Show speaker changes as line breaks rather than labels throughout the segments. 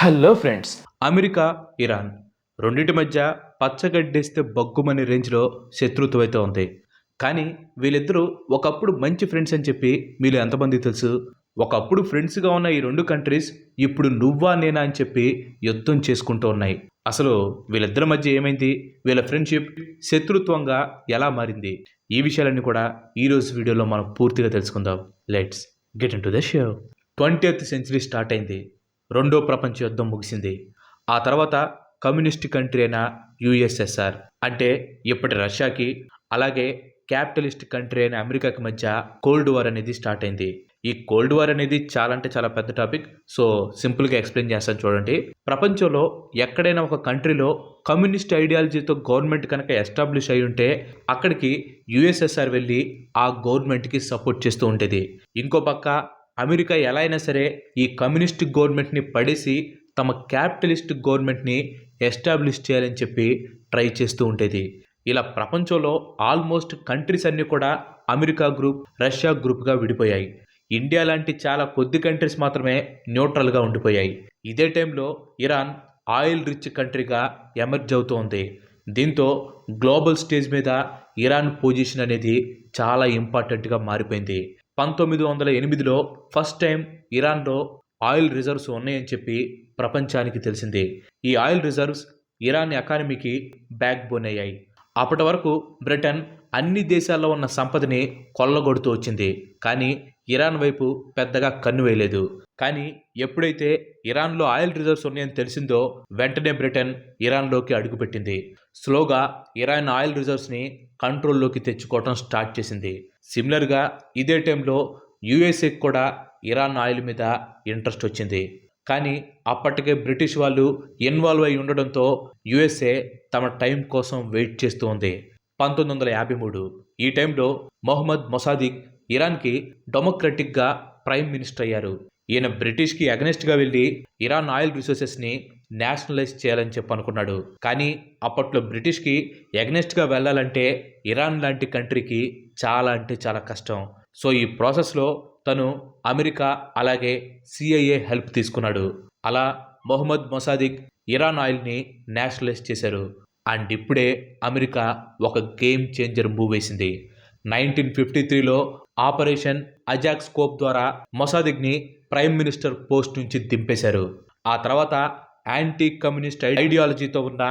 Hello friends. America, Iran రెండిటి మధ్య పచ్చగడ్డేస్తే బగ్గుమనే రేంజ్‌లో శత్రుత్వం అయితే ఉంది. కానీ వీళ్ళిద్దరూ ఒకప్పుడు మంచి ఫ్రెండ్స్ అని చెప్పి మీలో ఎంతమందికి తెలుసు? ఒకప్పుడు ఫ్రెండ్స్‌గా ఉన్న ఈ 2 కంట్రీస్ ఇప్పుడు నువ్వా నేనా అని చెప్పి యుద్ధం చేసుకుంటూ ఉన్నాయి. అసలు వీళ్ళిద్దరి మధ్య ఏమైంది? వీళ్ళ ఫ్రెండ్‌షిప్ శత్రుత్వంగా ఎలా మారింది? ఈ విషయాలన్నీ కూడా ఈరోజు వీడియోలో మనం పూర్తిగా తెలుసుకుందాం. Let's get into the show. 20th century start అయింది. రెండో ప్రపంచ యుద్ధం ముగిసింది. ఆ తర్వాత కమ్యూనిస్ట్ కంట్రీ అయిన యుఎస్ఎస్ఆర్ అంటే ఇప్పటి రష్యాకి, అలాగే క్యాపిటలిస్ట్ కంట్రీ అయిన అమెరికాకి మధ్య కోల్డ్ వార్ అనేది స్టార్ట్ అయింది. ఈ కోల్డ్ వార్ అనేది చాలా అంటే చాలా పెద్ద టాపిక్. సో సింపుల్గా ఎక్స్ప్లెయిన్ చేస్తాను చూడండి. ప్రపంచంలో ఎక్కడైనా ఒక కంట్రీలో కమ్యూనిస్ట్ ఐడియాలజీతో గవర్నమెంట్ కనుక ఎస్టాబ్లిష్ అయి ఉంటే అక్కడికి యుఎస్ఎస్ఆర్ వెళ్ళి ఆ గవర్నమెంట్కి సపోర్ట్ చేస్తూ ఉండేది. ఇంకో పక్క అమెరికా ఎలా అయినా సరే ఈ కమ్యూనిస్ట్ గవర్నమెంట్ని పడేసి తమ క్యాపిటలిస్ట్ గవర్నమెంట్ని ఎస్టాబ్లిష్ చేయాలని చెప్పి ట్రై చేస్తూ ఉండేది. ఇలా ప్రపంచంలో ఆల్మోస్ట్ కంట్రీస్ అన్నీ కూడా అమెరికా గ్రూప్, రష్యా గ్రూప్గా విడిపోయాయి. ఇండియా లాంటి చాలా కొద్ది కంట్రీస్ మాత్రమే న్యూట్రల్గా ఉండిపోయాయి. ఇదే టైంలో ఇరాన్ ఆయిల్ రిచ్ కంట్రీగా ఎమర్జ్ అవుతోంది. దీంతో గ్లోబల్ స్టేజ్ మీద ఇరాన్ పొజిషన్ అనేది చాలా ఇంపార్టెంట్గా మారిపోయింది. 1908లో ఫస్ట్ టైం ఇరాన్లో ఆయిల్ రిజర్వ్స్ ఉన్నాయని చెప్పి ప్రపంచానికి తెలిసింది. ఈ ఆయిల్ రిజర్వ్స్ ఇరాన్ ఎకానమీకి బ్యాక్ బోన్ అయ్యాయి. అప్పటి వరకు బ్రిటన్ అన్ని దేశాల్లో ఉన్న సంపదని కొల్లగొడుతూ వచ్చింది. కానీ ఇరాన్ వైపు పెద్దగా కన్ను వేయలేదు. కానీ ఎప్పుడైతే ఇరాన్లో ఆయిల్ రిజర్వ్స్ ఉన్నాయని తెలిసిందో వెంటనే బ్రిటన్ ఇరాన్లోకి అడుగుపెట్టింది. స్లోగా ఇరాన్ ఆయిల్ రిజర్వ్స్ని కంట్రోల్లోకి తెచ్చుకోవడం స్టార్ట్ చేసింది. సిమిలర్గా ఇదే టైంలో యుఎస్ఏకి కూడా ఇరాన్ ఆయిల్ మీద ఇంట్రెస్ట్ వచ్చింది. కానీ అప్పటికే బ్రిటిష్ వాళ్ళు ఇన్వాల్వ్ అయి ఉండడంతో యుఎస్ఏ తమ టైం కోసం వెయిట్ చేస్తూ ఉంది. 1953 ఈ టైంలో మొహమ్మద్ మొసాదిక్ ఇరాన్కి డెమోక్రటిక్గా ప్రైమ్ మినిస్టర్ అయ్యారు. ఈయన బ్రిటిష్కి అగనెస్ట్గా వెళ్ళి ఇరాన్ ఆయిల్ రిసోర్సెస్ని నేషనలైజ్ చేయాలని చెప్పి అనుకున్నాడు. కానీ అప్పట్లో బ్రిటిష్కి ఎగనెస్ట్గా వెళ్ళాలంటే ఇరాన్ లాంటి కంట్రీకి చాలా అంటే చాలా కష్టం. సో ఈ ప్రాసెస్లో తను అమెరికా అలాగే సిఐఏ హెల్ప్ తీసుకున్నాడు. అలా మొహమ్మద్ మొసాదిక్ ఇరాన్ ఆయిల్ని నేషనలైజ్ చేశారు. అండ్ ఇప్పుడే అమెరికా ఒక గేమ్ చేంజర్ మూవ్ వేసింది. 1953లో ఆపరేషన్ అజాక్ స్కోప్ ద్వారా మొసాదిక్ని ప్రైమ్ మినిస్టర్ పోస్ట్ నుంచి దింపేశారు. ఆ తర్వాత యాంటీ కమ్యూనిస్ట్ ఐడియాలజీతో ఉన్న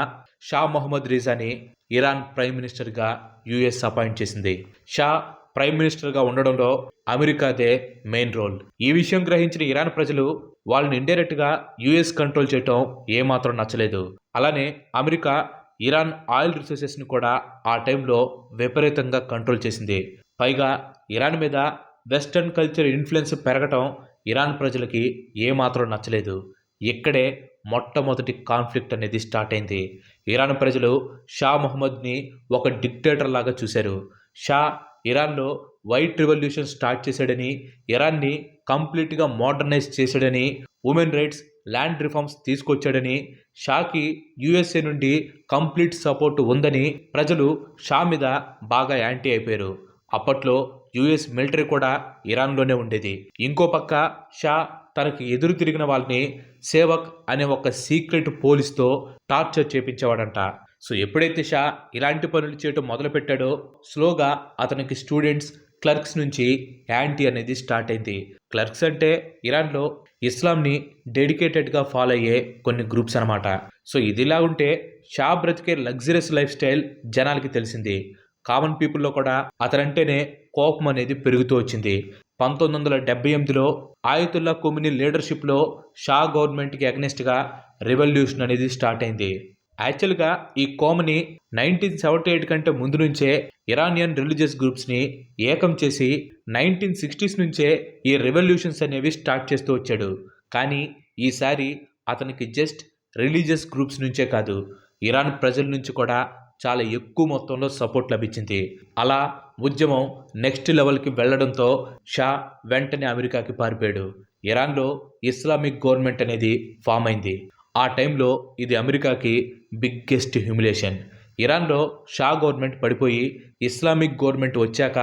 షా మొహమ్మద్ రిజాని ఇరాన్ ప్రైమ్ మినిస్టర్గా యుఎస్ అపాయింట్ చేసింది. షా ప్రైమ్ మినిస్టర్గా ఉండడంలో అమెరికాదే మెయిన్ రోల్. ఈ విషయం గ్రహించిన ఇరాన్ ప్రజలు వాళ్ళని ఇండైరెక్ట్గా యుఎస్ కంట్రోల్ చేయటం ఏమాత్రం నచ్చలేదు. అలానే అమెరికా ఇరాన్ ఆయిల్ రిసోర్సెస్ని కూడా ఆ టైంలో విపరీతంగా కంట్రోల్ చేసింది. పైగా ఇరాన్ మీద వెస్టర్న్ కల్చర్ ఇన్ఫ్లుయెన్స్ పెరగటం ఇరాన్ ప్రజలకి ఏమాత్రం నచ్చలేదు. ఇక్కడే మొట్టమొదటి కాన్ఫ్లిక్ట్ అనేది స్టార్ట్ అయింది. ఇరాన్ ప్రజలు షా మొహమ్మద్ని ఒక డిక్టేటర్ లాగా చూశారు. షా ఇరాన్లో వైట్ రివల్యూషన్ స్టార్ట్ చేశాడని, ఇరాన్ని కంప్లీట్గా మోడర్నైజ్ చేశాడని, ఉమెన్ రైట్స్, ల్యాండ్ రిఫార్మ్స్ తీసుకొచ్చాడని, షాకి యుఎస్ఏ నుండి కంప్లీట్ సపోర్ట్ ఉందని ప్రజలు షా మీద బాగా యాంటీ అయిపోయారు. అప్పట్లో యుఎస్ మిలిటరీ కూడా ఇరాన్లోనే ఉండేది. ఇంకో పక్క షా తనకి ఎదురు తిరిగిన వాళ్ళని సేవక్ అనే ఒక సీక్రెట్ పోలీస్తో టార్చర్ చేపించేవాడంట. సో ఎప్పుడైతే షా ఇలాంటి పనులు చేయటం మొదలుపెట్టాడో స్లోగా అతనికి స్టూడెంట్స్, క్లర్క్స్ నుంచి యాంటీ అనేది స్టార్ట్ అయింది. క్లర్క్స్ అంటే ఇరాన్లో ఇస్లాంని డెడికేటెడ్గా ఫాలో అయ్యే కొన్ని గ్రూప్స్ అనమాట. సో ఇదిలా ఉంటే షా బ్రతికే లగ్జరియస్ లైఫ్ స్టైల్ జనాలకి తెలిసింది. కామన్ పీపుల్లో కూడా అతనంటేనే కోపం అనేది పెరుగుతూ వచ్చింది. 1978లో ఆయతుల్లా కొమినీ లీడర్షిప్లో షా గవర్నమెంట్కి అగెనిస్ట్గా రెవల్యూషన్ అనేది స్టార్ట్ అయింది. యాక్చువల్గా ఈ కోమని 1978 కంటే ముందు నుంచే ఇరానియన్ రిలీజియస్ గ్రూప్స్ని ఏకం చేసి 1960s నుంచే ఈ రెవల్యూషన్స్ అనేవి స్టార్ట్ చేస్తూ వచ్చాడు. కానీ ఈసారి అతనికి జస్ట్ రిలీజియస్ గ్రూప్స్ నుంచే కాదు, ఇరాన్ ప్రజల నుంచి కూడా చాలా ఎక్కువ మొత్తంలో సపోర్ట్ లభించింది. అలా ఉద్యమం నెక్స్ట్ లెవెల్కి వెళ్లడంతో షా వెంటనే అమెరికాకి పారిపోయాడు. ఇరాన్లో ఇస్లామిక్ గవర్నమెంట్ అనేది ఫామ్ అయింది. ఆ టైంలో ఇది అమెరికాకి బిగ్గెస్ట్ హ్యూమిలేషన్. ఇరాన్లో షా గవర్నమెంట్ పడిపోయి ఇస్లామిక్ గవర్నమెంట్ వచ్చాక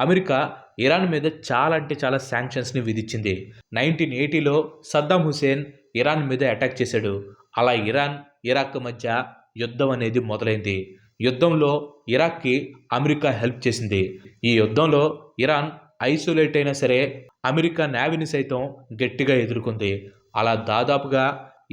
అమెరికా ఇరాన్ మీద చాలా అంటే చాలా శాంక్షన్స్ని విధించింది. 1980లో సద్దాం హుసేన్ ఇరాన్ మీద అటాక్ చేశాడు. అలా ఇరాన్ ఇరాక్ మధ్య యుద్ధం అనేది మొదలైంది. యుద్ధంలో ఇరాక్కి అమెరికా హెల్ప్ చేసింది. ఈ యుద్ధంలో ఇరాన్ ఐసోలేట్ అయినా సరే అమెరికా నేవీని సైతం గట్టిగా ఎదుర్కొంది. అలా దాదాపుగా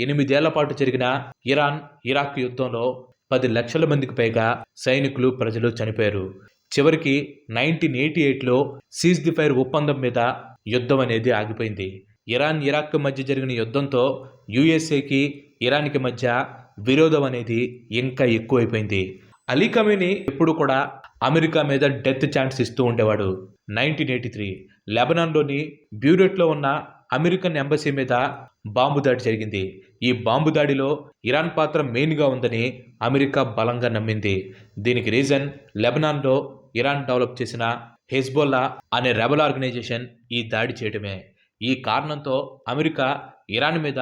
8 ఏళ్ల పాటు జరిగిన ఇరాన్ ఇరాక్ యుద్ధంలో 10 లక్షల మందికి పైగా సైనికులు ప్రజలు చనిపోయారు. చివరికి 1988లో సీజ్ ది ఫైర్ ఒప్పందం మీద యుద్ధం అనేది ఆగిపోయింది. ఇరాన్ ఇరాక్ మధ్య జరిగిన యుద్ధంతో యుఎస్ఏకి ఇరాన్కి మధ్య విరోధం అనేది ఇంకా ఎక్కువైపోయింది. అలీ ఖమేనీ ఎప్పుడు కూడా అమెరికా మీద డెత్ ఛాన్స్ ఇస్తూ ఉండేవాడు. 1983 లెబనాన్లోని బ్యూరెట్లో ఉన్న అమెరికన్ ఎంబసీ మీద బాంబు దాడి జరిగింది. ఈ బాంబు దాడిలో ఇరాన్ పాత్ర మెయిన్గా ఉందని అమెరికా బలంగా నమ్మింది. దీనికి రీజన్ లెబనాన్లో ఇరాన్ డెవలప్ చేసిన హెజ్బొల్లా అనే రెబల్ ఆర్గనైజేషన్ ఈ దాడి చేయడమే. ఈ కారణంతో అమెరికా ఇరాన్ మీద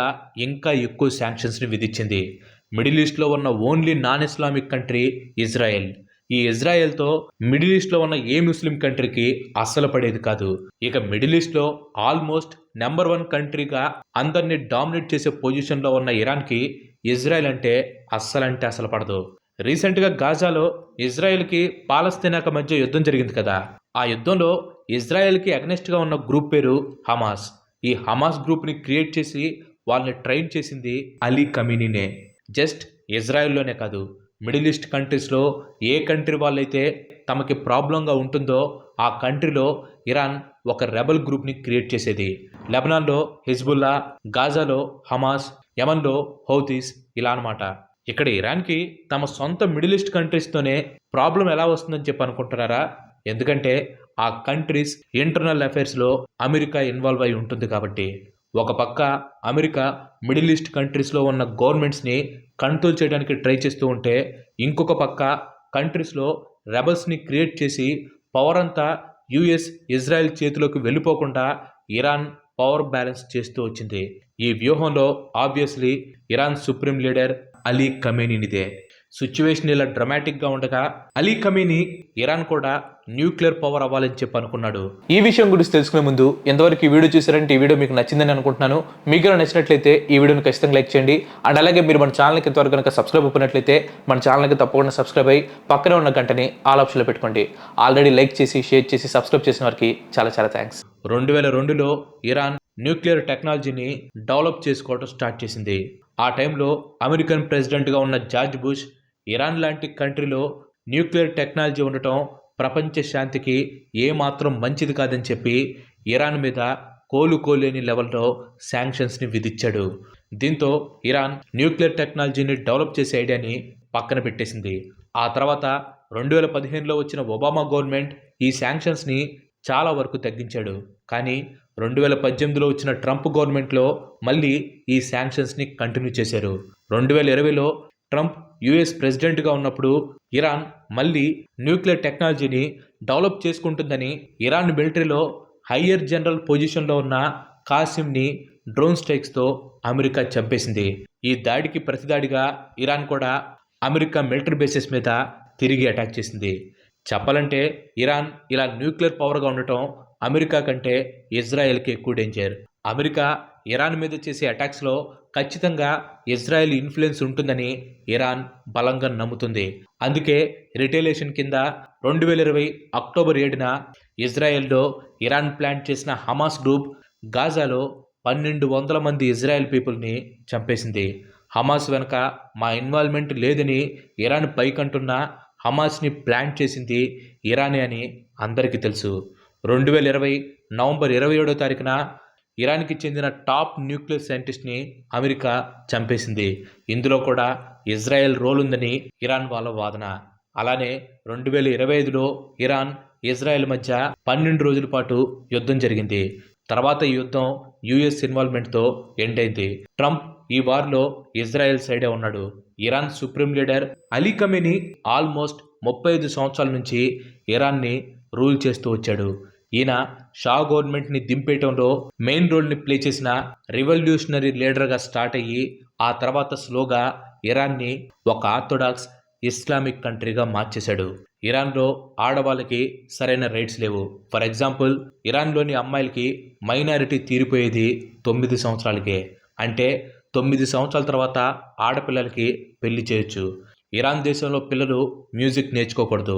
ఇంకా ఎక్కువ శాంక్షన్స్ని విధించింది. మిడిల్ ఈస్ట్లో ఉన్న only non Islamic country Israel. ఈ ఇజ్రాయెల్తో మిడిల్ ఈస్ట్లో ఉన్న ఏ ముస్లిం కంట్రీకి అస్సలు పడేది కాదు. ఇక మిడిల్ ఈస్ట్లో ఆల్మోస్ట్ నెంబర్ 1 కంట్రీగా అందరినీ డామినేట్ చేసే పొజిషన్లో ఉన్న ఇరాన్కి ఇజ్రాయెల్ అంటే అస్సలు పడదు. రీసెంట్గా గాజాలో ఇజ్రాయెల్కి పాలస్తీనాకి మధ్య యుద్ధం జరిగింది కదా. ఆ యుద్ధంలో ఇజ్రాయెల్కి అగనెస్ట్గా ఉన్న గ్రూప్ పేరు హమాస్. ఈ హమాస్ గ్రూప్ని క్రియేట్ చేసి వాళ్ళని ట్రైన్ చేసింది అలీ ఖమేనీనే. జస్ట్ ఇజ్రాయెల్లోనే కాదు, మిడిల్ ఈస్ట్ కంట్రీస్లో ఏ కంట్రీ వాళ్ళైతే తమకి ప్రాబ్లంగా ఉంటుందో ఆ కంట్రీలో ఇరాన్ ఒక రెబల్ గ్రూప్ని క్రియేట్ చేసేది. లెబనాన్లో హిజ్బుల్లా, గాజాలో హమాస్, యమన్లో హౌతీస్, ఇలా అనమాట. ఇక్కడ ఇరాన్కి తమ సొంత మిడిల్ ఈస్ట్ కంట్రీస్తోనే ప్రాబ్లం ఎలా వస్తుందని చెప్పి అనుకుంటున్నారా? ఎందుకంటే ఆ కంట్రీస్ ఇంటర్నల్ అఫైర్స్లో అమెరికా ఇన్వాల్వ్ అయి ఉంటుంది కాబట్టి. ఒక పక్క అమెరికా మిడిల్ ఈస్ట్ కంట్రీస్లో ఉన్న గవర్నమెంట్స్ని కంట్రోల్ చేయడానికి ట్రై చేస్తూ ఉంటే, ఇంకొక పక్క కంట్రీస్లో రెబల్స్ని క్రియేట్ చేసి పవర్ అంతా యుఎస్ ఇజ్రాయెల్ చేతిలోకి వెళ్ళిపోకుండా ఇరాన్ పవర్ బ్యాలెన్స్ చేస్తూ వచ్చింది. ఈ వ్యూహంలో obviously Iran supreme leader Ali ఖమేనీనిదే. సిచ్యువేషన్ ఇలా డ్రమాటిక్గా ఉండగా అలీ ఖమేనీ ఇరాన్ కూడా న్యూక్లియర్ పవర్ అవ్వాలని చెప్పి అనుకున్నాడు. ఈ విషయం గురించి తెలుసుకునే ముందు ఎంతవరకు ఈ వీడియో చూసారంటే ఈ వీడియో మీకు నచ్చిందని అనుకుంటున్నాను. మీకు కనుక నచ్చినట్లయితే ఈ వీడియోని ఖచ్చితంగా లైక్ చేయండి. అండ్ అలాగే మీరు మన ఛానల్కి ఇంతవరకు కనుక సబ్స్క్రైబ్ అయినట్లయితే మన ఛానల్కి తప్పకుండా సబ్స్క్రైబ్ అయ్యి పక్కనే ఉన్న గంటని ఆల్ ఆప్షన్లో పెట్టుకోండి. ఆల్రెడీ లైక్ చేసి షేర్ చేసి సబ్స్క్రైబ్ చేసిన వారికి చాలా థ్యాంక్స్. 2002లో ఇరాన్ న్యూక్లియర్ టెక్నాలజీని డెవలప్ చేసుకోవడం స్టార్ట్ చేసింది. ఆ టైంలో అమెరికన్ ప్రెసిడెంట్గా ఉన్న జార్జ్ బుష్ ఇరాన్ లాంటి కంట్రీలో న్యూక్లియర్ టెక్నాలజీ ఉండటం ప్రపంచ శాంతికి ఏమాత్రం మంచిది కాదని చెప్పి ఇరాన్ మీద కోలుకోలేని లెవెల్లో శాంక్షన్స్ని విధించాడు. దీంతో ఇరాన్ న్యూక్లియర్ టెక్నాలజీని డెవలప్ చేసే ఐడియాని పక్కన పెట్టేసింది. ఆ తర్వాత 2015లో వచ్చిన ఒబామా గవర్నమెంట్ ఈ శాంక్షన్స్ని చాలా వరకు తగ్గించాడు. కానీ 2018లో వచ్చిన ట్రంప్ గవర్నమెంట్లో మళ్ళీ ఈ శాంక్షన్స్ని కంటిన్యూ చేశారు. 2020లో ట్రంప్ యుఎస్ ప్రెసిడెంట్గా ఉన్నప్పుడు ఇరాన్ మళ్ళీ న్యూక్లియర్ టెక్నాలజీని డెవలప్ చేసుకుంటుందని ఇరాన్ మిలిటరీలో హయ్యర్ జనరల్ పొజిషన్లో ఉన్న కాసిమ్ని డ్రోన్ స్ట్రైక్స్తో అమెరికా చంపేసింది. ఈ దాడికి ప్రతిదాడిగా ఇరాన్ కూడా అమెరికా మిలిటరీ బేసెస్ మీద తిరిగి అటాక్ చేసింది. చెప్పాలంటే ఇరాన్ ఇలా న్యూక్లియర్ పవర్గా ఉండటం అమెరికా కంటే ఇజ్రాయెల్కి ఎక్కువ డేంజర్. అమెరికా ఇరాన్ మీద చేసే అటాక్స్లో ఖచ్చితంగా ఇజ్రాయెల్ ఇన్ఫ్లుయెన్స్ ఉంటుందని ఇరాన్ బలంగా నమ్ముతుంది. అందుకే రిటైలేషన్ కింద 2020 అక్టోబర్ 7న ఇజ్రాయెల్లో ఇరాన్ ప్లాన్ చేసిన హమాస్ గ్రూప్ గాజాలో 1200 మంది ఇజ్రాయెల్ పీపుల్ని చంపేసింది. హమాస్ వెనక మా ఇన్వాల్వ్మెంట్ లేదని ఇరాన్ పైకంటున్న హమాస్ని ప్లాన్ చేసింది ఇరానే అని అందరికీ తెలుసు. 2020 నవంబర్ 27వ తారీఖున ఇరాన్కి చెందిన టాప్ న్యూక్లియర్ సైంటిస్ట్ని అమెరికా చంపేసింది. ఇందులో కూడా ఇజ్రాయెల్ రోల్ ఉందని ఇరాన్ వాళ్ళ వాదన. అలానే 2025లో ఇరాన్ ఇజ్రాయెల్ మధ్య 12 రోజుల పాటు యుద్ధం జరిగింది. తర్వాత ఈ యుద్ధం యుఎస్ ఇన్వాల్వ్మెంట్తో ఎండ్ అయింది. ట్రంప్ ఈ వార్లో ఇజ్రాయెల్ సైడే ఉన్నాడు. Iran supreme leader Ali Khamenei almost 35 సంవత్సరాల నుంచి ఇరాన్ని రూల్ చేస్తూ వచ్చాడు. ఈయన షా గవర్నమెంట్ని దింపేయటంలో మెయిన్ రోల్ని ప్లే చేసిన రివల్యూషనరీ లీడర్గా స్టార్ట్ అయ్యి ఆ తర్వాత స్లోగా ఇరాన్ని ఒక ఆర్థోడాక్స్ ఇస్లామిక్ కంట్రీగా మార్చేశాడు. ఇరాన్లో ఆడవాళ్ళకి సరైన రైట్స్ లేవు. ఫర్ ఎగ్జాంపుల్ ఇరాన్లోని అమ్మాయిలకి మైనారిటీ తీరిపోయేది 9 సంవత్సరాలకే. అంటే 9 సంవత్సరాల తర్వాత ఆడపిల్లలకి పెళ్లి చేయొచ్చు. ఇరాన్ దేశంలో పిల్లలు మ్యూజిక్ నేర్చుకోకూడదు.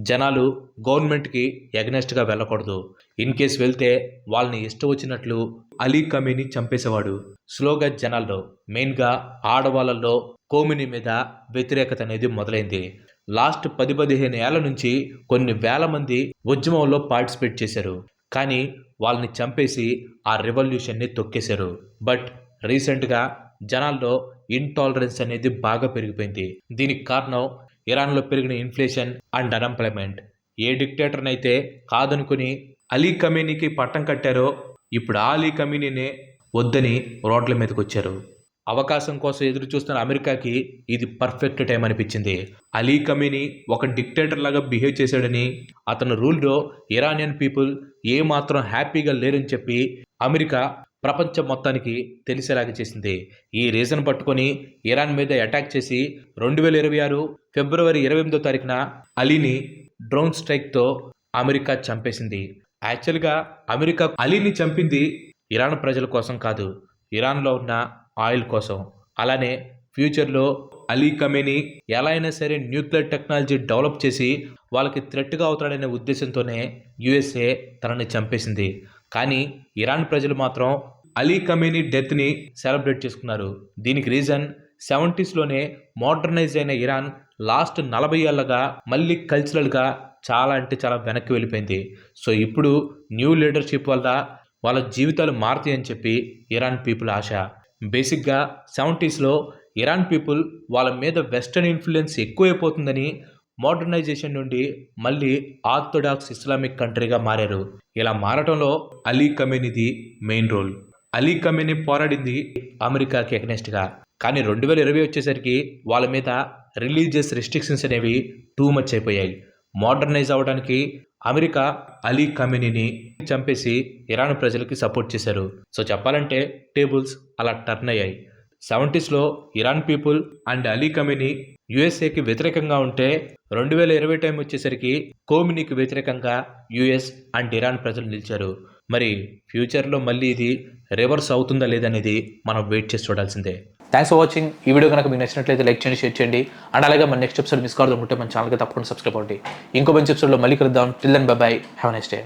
జనాలు గవర్నమెంట్కి ఎగనెస్ట్గా వెళ్ళకూడదు. ఇన్ కేస్ వెళ్తే వాళ్ళని ఇష్టం వచ్చినట్లు అలీ ఖమేనీ చంపేసేవాడు. స్లోగా జనాల్లో మెయిన్గా ఆడవాళ్ళల్లో ఖోమేనీ మీద వ్యతిరేకత అనేది మొదలైంది. లాస్ట్ 10-15 ఏళ్ల నుంచి కొన్ని వేల మంది ఉద్యమంలో పార్టిసిపేట్ చేశారు. కానీ వాళ్ళని చంపేసి ఆ రెవల్యూషన్ని తొక్కేశారు. బట్ రీసెంట్గా జనాల్లో ఇంటాలరెన్స్ అనేది బాగా పెరిగిపోయింది. దీనికి కారణం ఇరాన్లో పెరిగిన ఇన్ఫ్లేషన్ అండ్ అన్ఎంప్లాయ్మెంట్. ఏ డిక్టేటర్నైతే కాదనుకుని అలీ ఖమేనీకి పట్టం కట్టారో ఇప్పుడు ఆ అలీ ఖమేనీనే వద్దని రోడ్ల మీదకి వచ్చారు. అవకాశం కోసం ఎదురు చూస్తున్న అమెరికాకి ఇది పర్ఫెక్ట్ టైం అనిపించింది. అలీ ఖమేనీ ఒక డిక్టేటర్ లాగా బిహేవ్ చేశాడని, అతని రూల్లో ఇరానియన్ పీపుల్ ఏమాత్రం హ్యాపీగా లేరని చెప్పి అమెరికా ప్రపంచం మొత్తానికి తెలిసేలాగా చేసింది. ఈ రీజన్ పట్టుకొని ఇరాన్ మీద అటాక్ చేసి 2026 ఫిబ్రవరి 28వ తారీఖున అలీని డ్రోన్ స్ట్రైక్తో అమెరికా చంపేసింది. యాక్చువల్గా అమెరికా అలీని చంపింది ఇరాన్ ప్రజల కోసం కాదు, ఇరాన్లో ఉన్న ఆయిల్ కోసం. అలానే ఫ్యూచర్లో అలీ ఖమేనీ ఎలా అయినా సరే న్యూక్లియర్ టెక్నాలజీ డెవలప్ చేసి వాళ్ళకి థ్రెట్గా అవుతాడనే ఉద్దేశంతోనే యుఎస్ఏ తనని చంపేసింది. కానీ ఇరాన్ ప్రజలు మాత్రం అలీ ఖమేనీ డెత్ని సెలబ్రేట్ చేసుకున్నారు. దీనికి రీజన్ 70sలోనే మోడర్నైజ్ అయిన ఇరాన్ లాస్ట్ 40 ఏళ్ళగా మళ్ళీ కల్చరల్గా చాలా అంటే చాలా వెనక్కి వెళ్ళిపోయింది. సో ఇప్పుడు న్యూ లీడర్షిప్ వల్ల వాళ్ళ జీవితాలు మారుతాయని చెప్పి ఇరాన్ పీపుల్ ఆశ. బేసిక్గా 70sలో ఇరాన్ పీపుల్ వాళ్ళ మీద వెస్టర్న్ ఇన్ఫ్లుయెన్స్ ఎక్కువైపోతుందని మోడర్నైజేషన్ నుండి మళ్ళీ ఆర్థోడాక్స్ ఇస్లామిక్ కంట్రీగా మారారు. ఇలా మారటంలో అలీ ఖమేనీది మెయిన్ రోల్. అలీ ఖమేనీ పోరాడింది అమెరికాకి ఎగనెస్ట్గా. కానీ 2020 వచ్చేసరికి వాళ్ళ మీద రిలీజియస్ రెస్ట్రిక్షన్స్ అనేవి టూ మచ్ అయిపోయాయి. మోడర్నైజ్ అవ్వడానికి అమెరికా అలీ ఖమేనీని చంపేసి ఇరాన్ ప్రజలకి సపోర్ట్ చేశారు. సో చెప్పాలంటే టేబుల్స్ అలా టర్న్ అయ్యాయి. 70sలో ఇరాన్ పీపుల్ అండ్ అలీ ఖమేనీ యుఎస్ఏకి వ్యతిరేకంగా ఉంటే 2020 టైం వచ్చేసరికి ఖోమేనీకి వ్యతిరేకంగా యుఎస్ అండ్ ఇరాన్ ప్రజలు నిలిచారు. మరి ఫ్యూచర్లో మళ్ళీ ఇది రివర్స్ అవుతుందా లేదనేది మనం వెయిట్ చేసి చూడాల్సిందే. Thanks for watching. ఈ వీడియో కనుక మీకు నచ్చినట్లయితే లైక్ చేయండి, షేర్ చేయండి. అండ్ అలాగే మన నెక్స్ట్ ఎపిసోడ్ మిస్ కావద్దు అనుకుంటే మన ఛానల్కి తప్పకుండా సబ్స్క్రైబ్ అవ్వండి. ఇంకో మంచి ఎపిసోడ్లో మళ్ళీ కలుద్దాం. Till then bye bye, have a nice day.